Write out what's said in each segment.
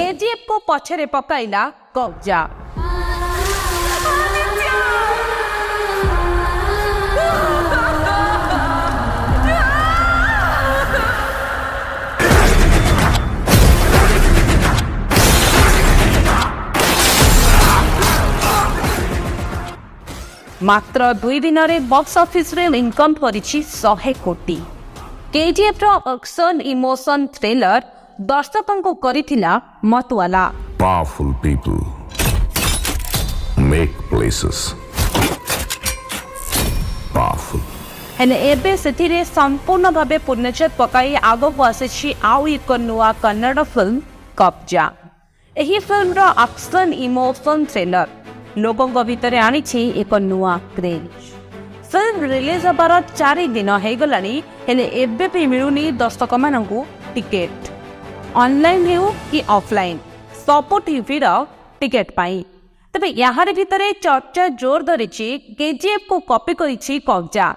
KGF को पछरे पकाइला कब्जा। मात्र 2 दिन में बॉक्स ऑफिस रे इनकम करिछि 100 कोटी। केजीएफ रो एक्शन इमोशन थ्रिलर दर्शकों को करिथिला मतवाला। Powerful people make places powerful. हेले एबे सेथिरे संपूर्ण भावे पूर्णच्छेद पकाई आगो को आसीछि आउ एक नुआ कन्नड़ फिल्म कब्जा। एही फिल्म रो एक्शन इमोशन थ्रिलर लोगों भितर आनी एक नुआ क्रेज। फिल्म रिलीज होबार 4 दिन हो गलानी हेले एबे भी मिलुनी दर्शक मानकू टिकेट ऑनलाइन हेउ कि ऑफलाइन सबो टीवी रो टिकेट पाई। तबे याहार भितर चर्चा जोर धरिछि केजीएफ को कॉपी करिछि कब्जा।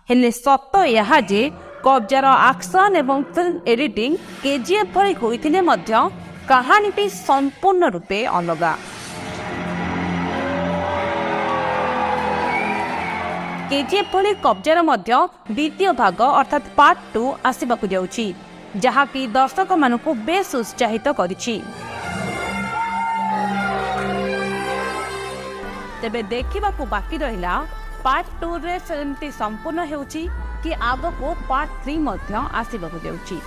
हेले सत्य यह जे कब्जार एक्शन एवं फिल्म एडिटिंग केजीएफ भली होइथिले मध्य कहानीटी संपूर्ण रूपे अलगा। केजीएफ भली कब्जार मध्य द्वितीय भाग अर्थात पार्ट 2 आसिबाकु जाउछि जहा कि दर्शक मानकु बेस उत्साहित करिछि। तेबे देखिबाकु बाकी रहिला पार्ट 2 रे फिल्म टी संपूर्ण हेउछि कि आगो को पार्ट 3 मध्य आसिबाकु जाउछि।